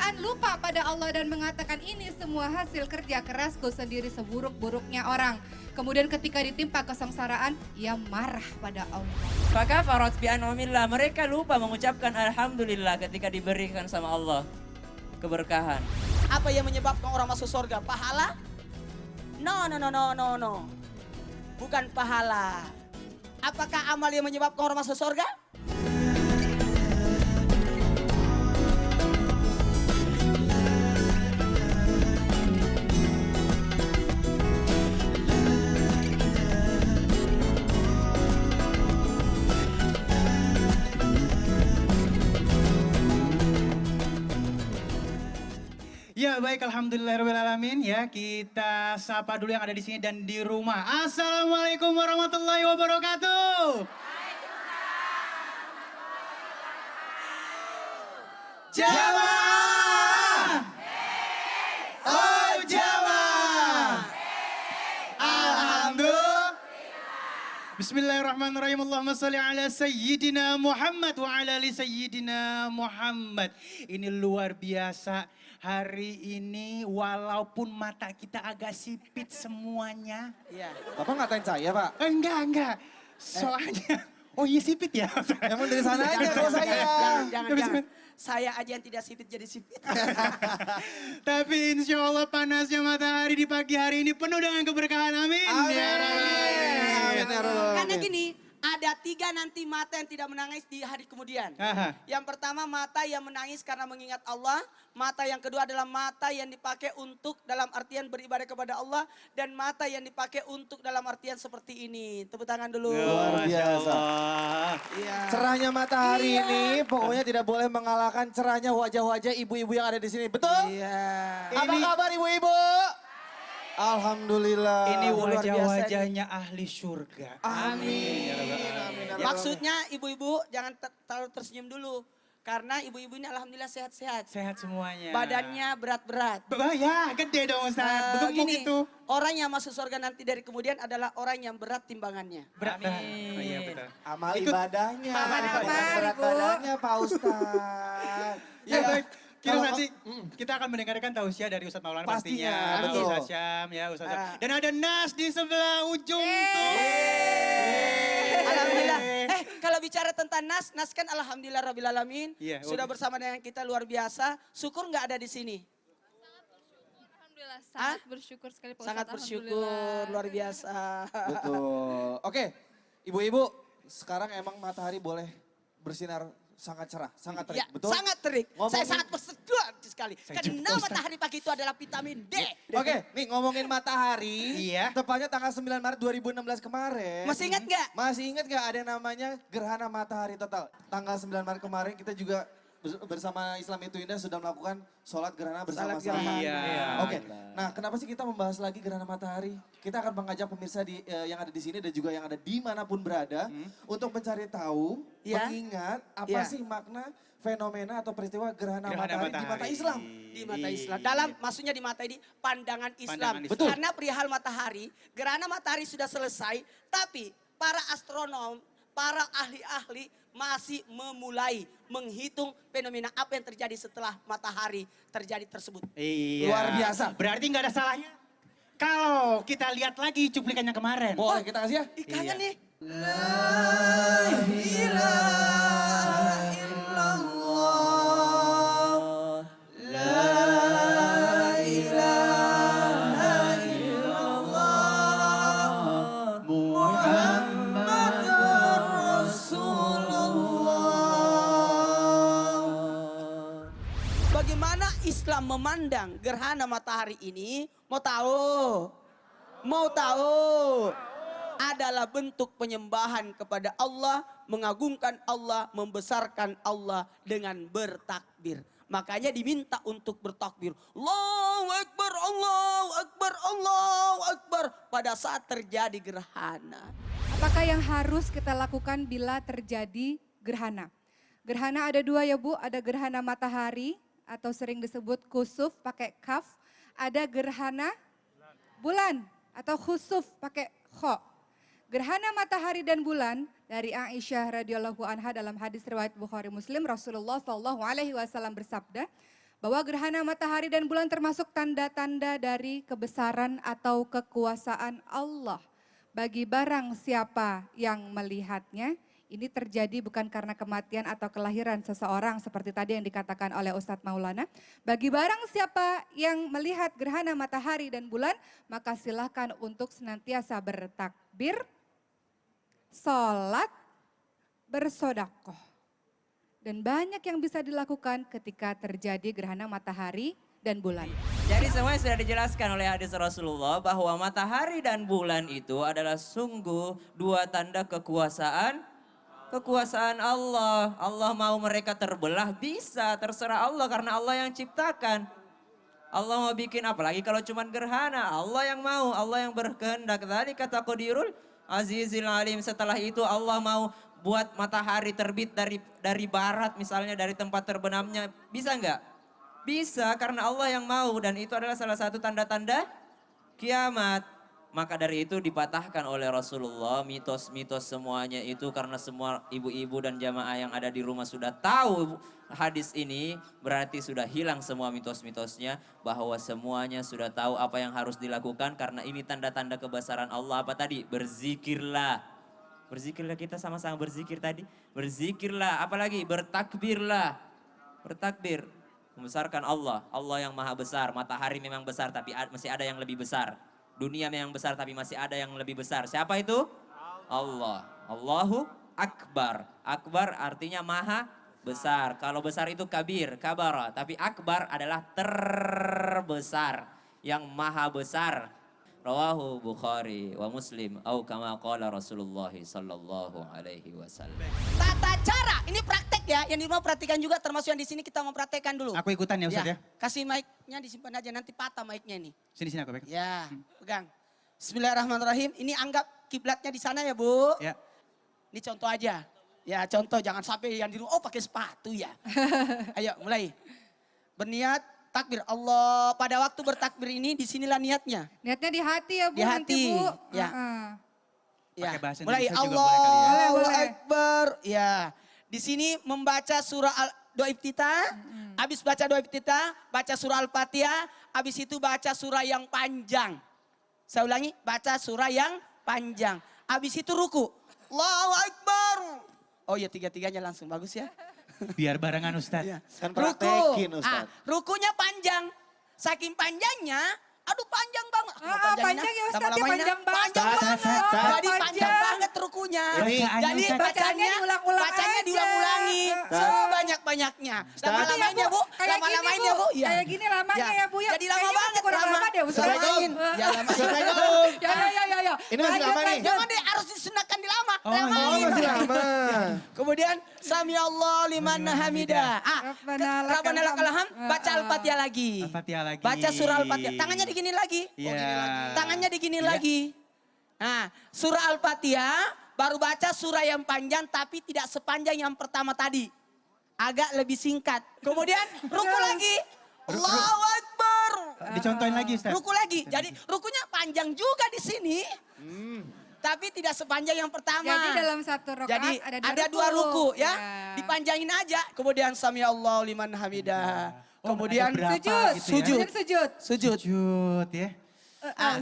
perasaan lupa pada Allah dan mengatakan ini semua hasil kerja kerasku sendiri seburuk-buruknya orang. Kemudian ketika ditimpa kesengsaraan, ia marah pada Allah. Fakafarat bi an'amillah, mereka lupa mengucapkan alhamdulillah ketika diberikan sama Allah keberkahan. Apa yang menyebabkan orang masuk surga? Pahala? No. Bukan pahala. Apakah amal yang menyebabkan orang masuk surga? Ya baik, alhamdulillahirrahmanirrahim. Ya kita sapa dulu yang ada di sini dan di rumah. Assalamualaikum warahmatullahi wabarakatuh. Jamaah. Oh jamaah. Alhamdulillah. Bismillahirrahmanirrahim. Allahumma salli ala Sayyidina Muhammad wa ala ali Sayyidina Muhammad. Ini luar biasa. Hari ini walaupun mata kita agak sipit semuanya. Iya. Bapak ngatain saya, Pak? Enggak. Soalnya, oh iya sipit ya. Emang dari sana aja kalau saya. Jangan. Saya aja yang tidak sipit jadi sipit. Tapi insya Allah panasnya matahari di pagi hari ini penuh dengan keberkahan. Amin. Amin. Ya Rabbal Alamin. Amin, ya Rabbal Karena Alamin. gini, ada 3 nanti mata yang tidak menangis di hari kemudian. Aha. Yang pertama mata yang menangis karena mengingat Allah. Mata yang kedua adalah mata yang dipakai untuk dalam artian beribadah kepada Allah. Dan mata yang dipakai untuk dalam artian seperti ini. Tepuk tangan dulu. Luar Masya biasa. Allah. Iya. Cerahnya matahari Iya. ini pokoknya tidak boleh mengalahkan cerahnya wajah-wajah ibu-ibu yang ada di sini. Betul? Iya. Apa Ini- kabar ibu-ibu? Alhamdulillah. Ini luar biasa wajah-wajahnya ahli surga. Amin. Amin. Maksudnya ibu-ibu jangan terlalu tersenyum dulu. Karena ibu-ibu ini alhamdulillah sehat-sehat. Sehat semuanya. Badannya berat-berat. Ya gede dong Ustaz. Gemuk Gini, itu. orang yang masuk surga nanti dari kemudian adalah orang yang berat timbangannya. Berat. Amin. Oh, iya betul. Amal Ikut- ibadahnya. Amal bukan apa, berat Ibu? badannya Pak Ustaz. Ya baik. Kita Kalau- nanti kita akan mendengarkan tausiah dari Ustadz Maulana Pastinya, pastinya. betul. Ustadz Syam ya Ustadz. Ah. Dan ada Nas di sebelah ujung tuh. Alhamdulillah. Kalau bicara tentang Nas kan alhamdulillah rabbil alamin. Iya, Sudah bersama dengan kita luar biasa. Syukur nggak ada di sini? Alhamdulillah, sangat bersyukur sekali Pak Sangat Ustadz, bersyukur, alhamdulillah. luar biasa. Betul. Oke, ibu-ibu, sekarang emang matahari boleh bersinar sangat cerah, sangat terik, Ya, betul? sangat terik. Saya Ngomongin- sangat bersedia sekali. Saya Karena juga, Ustaz. matahari pagi itu adalah vitamin D. Oke, nih ngomongin matahari, Iya. tepatnya tanggal 9 Maret 2016 kemarin. Masih ingat nggak? Masih ingat gak ada yang namanya gerhana matahari total? Tanggal 9 Maret kemarin kita juga bersama Islam Itu Indah sudah melakukan sholat gerhana Salat bersama-sama. gerhana. Iya. Oke, nah kenapa sih kita membahas lagi gerhana matahari? Kita akan mengajak pemirsa yang ada di sini dan juga yang ada dimanapun berada untuk mencari tahu, Ya. mengingat apa Ya. sih makna fenomena atau peristiwa gerhana, Gerhana matahari di mata matahari. Islam. Di mata Islam. Maksudnya di mata ini pandangan Islam. Pandangan Islam. Betul. Karena perihal matahari, gerhana matahari sudah selesai, tapi para astronom, para ahli-ahli masih memulai menghitung fenomena apa yang terjadi setelah matahari terjadi tersebut. Iya. Luar biasa. Berarti nggak ada salahnya. Kalau kita lihat lagi cuplikannya kemarin. Boleh kita kasih ya? Kangen Iya. nih. Bagaimana Islam memandang gerhana matahari ini? Mau tahu? Mau tahu? Adalah bentuk penyembahan kepada Allah, mengagungkan Allah, membesarkan Allah dengan bertakbir. Makanya diminta untuk bertakbir. Allahu Akbar, Allahu Akbar, Allahu Akbar. Pada saat terjadi gerhana. Apakah yang harus kita lakukan bila terjadi gerhana? Gerhana ada 2 ya Bu, ada gerhana matahari atau sering disebut kusuf pakai kaf. Ada gerhana bulan atau khusuf pakai kho. Gerhana matahari dan bulan dari Aisyah radhiyallahu anha dalam hadis riwayat Bukhari Muslim, Rasulullah SAW bersabda bahwa gerhana matahari dan bulan termasuk tanda-tanda dari kebesaran atau kekuasaan Allah. Bagi barang siapa yang melihatnya, ini terjadi bukan karena kematian atau kelahiran seseorang seperti tadi yang dikatakan oleh Ustadz Maulana. Bagi barang siapa yang melihat gerhana matahari dan bulan, maka silakan untuk senantiasa bertakbir, sholat, bersodakoh. Dan banyak yang bisa dilakukan ketika terjadi gerhana matahari dan bulan. Jadi semuanya sudah dijelaskan oleh hadis Rasulullah bahwa matahari dan bulan itu adalah sungguh dua tanda kekuasaan Allah. Allah mau mereka terbelah bisa, terserah Allah karena Allah yang ciptakan. Allah mau bikin apalagi kalau cuma gerhana, Allah yang mau, Allah yang berkehendak. Tadi kata Qadirul Azizil Alim, setelah itu Allah mau buat matahari terbit dari barat misalnya, dari tempat terbenamnya, bisa nggak? Bisa karena Allah yang mau dan itu adalah salah satu tanda-tanda kiamat. Maka dari itu dipatahkan oleh Rasulullah mitos-mitos semuanya itu karena semua ibu-ibu dan jamaah yang ada di rumah sudah tahu hadis ini, berarti sudah hilang semua mitos-mitosnya bahwa semuanya sudah tahu apa yang harus dilakukan karena ini tanda-tanda kebesaran Allah. Apa tadi? Berzikirlah. Berzikirlah, kita sama-sama berzikir tadi. Berzikirlah, apalagi bertakbirlah. Bertakbir, membesarkan Allah. Allah yang maha besar, matahari memang besar tapi masih ada yang lebih besar. Dunia memang besar tapi masih ada yang lebih besar. Siapa itu? Allah. Allahu Akbar. Akbar artinya maha besar. Kalau besar itu kabir, kabara. Tapi akbar adalah terbesar. Yang maha besar. Rawahu Bukhari wa Muslim. Au kama qala Rasulullah sallallahu alaihi wasallam. Tata cara, ini praktek ya. Yang di rumah perhatikan juga termasuk yang di sini kita mau praktekkan dulu. Aku ikutan ya Ustaz ya. Kasih mic-nya disimpan aja, nanti patah mic-nya ini. Sini aku pegang. Ya, pegang. Bismillahirrahmanirrahim. Ini anggap kiblatnya di sana ya Bu. Ya. Ini contoh aja. Ya contoh, jangan sampai yang di rumah, oh pakai sepatu ya. Ayo mulai. Berniat takbir. Allah, pada waktu bertakbir ini disinilah niatnya. Niatnya di hati ya Bu, Di nanti hati, Bu. ya. Heeh. Ya. Pakai bahasa Mulai Indonesia juga boleh kali ya. Allahu Boleh. Akbar. Ya. Di sini membaca surah doa iftitah. Habis baca doa iftitah, baca surah Al-Fatihah. Habis itu baca surah yang panjang. Saya ulangi, baca surah yang panjang. Habis itu ruku. Allahu Akbar. Oh ya, tiga-tiganya langsung, bagus ya. Biar barengan Ustaz. Iya. Kan praktekin Ustaz. Rukunya panjang. Saking panjangnya, aduh panjang banget. Panjang ya Ustaz, ya panjang banget. Panjang banget. Ustaz. Jadi panjang banget rukunya. Bacaannya, Jadi Ustaz. bacanya diulang-ulang bacanya aja. diulang-ulangi. Sebanyak-banyaknya. Lama-lamain ya Bu. Kayak Lama-lamain gini ya Bu. Bu. Iya. Kayak gini lamanya ya Bu ya. Jadi lama Kayaknya masih banget. kurang lama deh Ustaz. Lamain. Ya lamain. Assalamualaikum. Ya. Ini masih lama nih. Jangan deh, harus disunahkan di lama. Oh, Lamain. Oh masih lama. Kemudian Sami Allah liman hamidah. Rabbana lakal hamd, baca Al-Fatihah lagi. Al-Fatihah lagi. Baca surah Al-Fatihah. Tangannya digini lagi. Iya. Tangannya digini Iya. lagi. Nah, surah Al-Fatihah baru baca surah yang panjang tapi tidak sepanjang yang pertama tadi. Agak lebih singkat. Kemudian ruku lagi. Allahu Akbar. Dicontohin lagi Ustaz. Ruku lagi. Jadi rukunya panjang juga di sini. Tapi tidak sepanjang yang pertama. Jadi dalam satu rakaat Jadi ada dua ruku ya. Dipanjangin aja. Kemudian sami Allah liman hamidah. Oh, Kemudian ada berapa Sujud. gitu ya? Sujud. Kemudian sujud. Sujud. Sujud ya.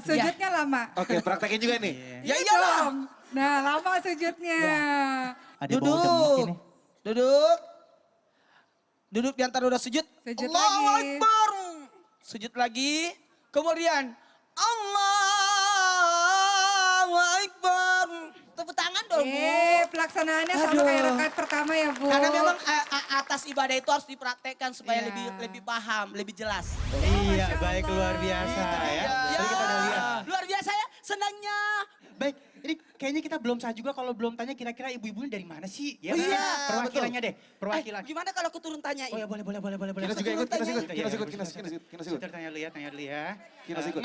Sujudnya lama. Oke praktekin juga nih. Ya iyalah. dong. Nah lama sujudnya. Ada bau demek Duduk. ini. Duduk. Duduk di antara udah sujud. Sujud Allahu lagi. Akbar. Sujud lagi. Kemudian Allahu Akbar. Tepuk tangan dong Bu. Pelaksanaannya sama Aduh. kayak rakaat pertama ya Bu. Karena memang atas ibadah itu harus dipraktekkan supaya Iya. lebih paham, lebih jelas. Iya Masya baik Allah. luar biasa ya. Tadi kita udah lihat. Luar biasa ya senangnya. Baik, ini kayaknya kita belum sah juga kalau belum tanya kira-kira ibu-ibu ini dari mana sih? Ya, Oh iya, perwakilannya deh, perwakilan. Gimana kalau aku turun tanyain? Oh ya boleh. Kita juga ikut, kita ikut. Sebentar tanya dulu ya. Kita ikut.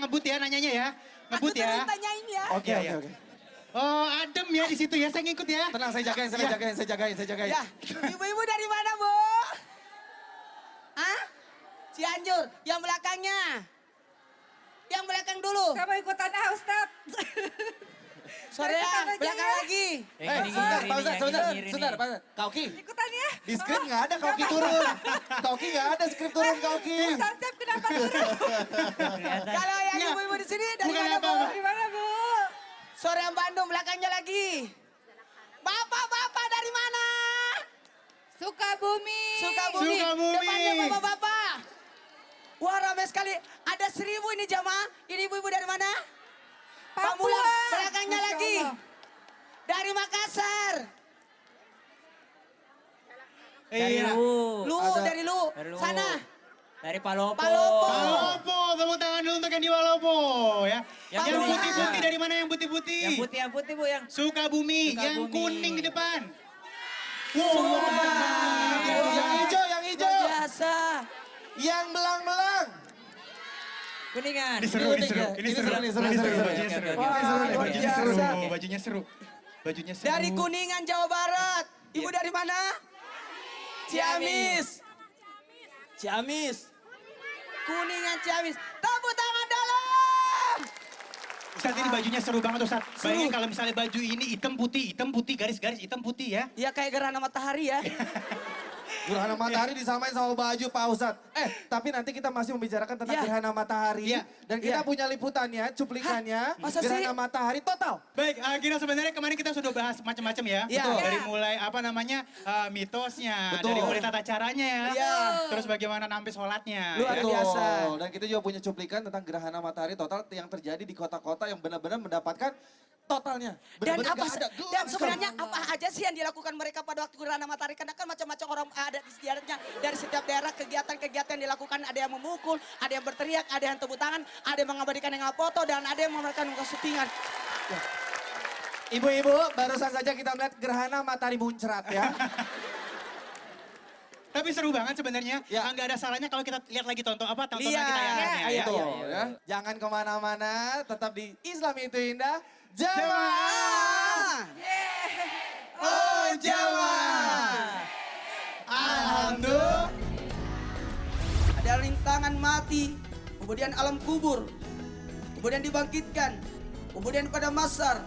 Ngebut ya nanyanya ya. Ngebut Aku ya. turun tanyain ya. Oke. Oh adem ya di situ ya, saya ngikut ya. Tenang, saya jagain. Ya, ibu-ibu dari mana Bu? Hah? Cianjur, yang belakangnya. Yang belakang dulu. Saya mau ikutan Ustaz. Sorean, belakang lagi. Sebentar, Pak Ustadz. Kauki, Ikutan ya. di skrip nggak ada Kauki turun. Kauki nggak ada skrip turun Kauki. Ustaz Sep kenapa turun? Kalau yang Nggak. ibu-ibu di sini dari Bukan mana, Bu? apa-apa. Di mana Bu? Sorean Bandung, belakangnya lagi. Bapak-bapak dari mana? Sukabumi. Sukabumi. Sukabumi. Depannya bapak-bapak. Wah, ramai sekali. Ada 1000 ini jamaah. Ini ibu-ibu dari mana? Papua. Pamulang, belakangnya Masya lagi. Allah. Dari Makassar. Dari Iya. Lu. Dari Lu. Dari Lu. Sana. Dari Palopo. Palopo. Walopo, tepuk tangan dulu untuk yang di Walopo ya. Yang Yang kuning. putih-putih dari mana yang putih-putih? Yang putih Bu yang. Sukabumi, yang Sukabumi. kuning di depan. Yang hijau, yang Luar hijau. biasa. Yang belang-belang. Kuningan. Ini seru, ini seru, ini seru, Ini seru, ini seru, seru. bajunya seru. Oke, oke, oke. Bajunya Luar seru, biasa. bajunya seru. Bajunya seru. Dari Kuningan, Jawa Barat. Ibu dari mana? Ciamis. Ciamis. Kuningan, Ciamis. Tepuk tangan dalam. Ustadz ini bajunya seru banget Ustadz. Bayangin kalau misalnya baju ini hitam putih, garis-garis hitam putih ya. Ya kayak gerhana matahari ya. Gerhana matahari disamain sama baju Pak Ustadz. Tapi nanti kita masih membicarakan tentang Iya. gerhana matahari. Iya. Dan kita Iya. punya liputannya, cuplikannya. Hah? Masa sih? Gerhana matahari total. Baik, Gina sebenarnya kemarin kita sudah bahas macam-macam ya. Iya. Betul. Iya. Dari mulai mitosnya, Betul. dari mulai tata caranya ya. Iya. Terus bagaimana nampil sholatnya. Luar ya. biasa. Dan kita juga punya cuplikan tentang gerhana matahari total yang terjadi di kota-kota yang benar-benar mendapatkan totalnya. Dan Benar-benar apa nggak ada gelap dan sekali. sebenarnya apa aja sih yang dilakukan mereka pada waktu gerhana matahari? Karena kan macam-macam orang ada di sejarahnya. Dari setiap daerah kegiatan-kegiatan yang dilakukan, ada yang memukul, ada yang berteriak, ada yang tepuk tangan, ada yang mengabadikan yang foto, dan ada yang memberikan muka syutingan. Ibu-ibu, barusan saja kita melihat gerhana matahari muncrat ya. Tapi seru banget sebenarnya. Ya. Nggak ada salahnya kalau kita lihat lagi tontonan kita yang Lihat. lainnya. Iya, ya. Betul, ya. Jangan kemana-mana, tetap di Islam itu indah. Jamaah. Ah, Oh Jawa. Alhamdulillah. ada rintangan mati, kemudian alam kubur, kemudian dibangkitkan, kemudian pada masar,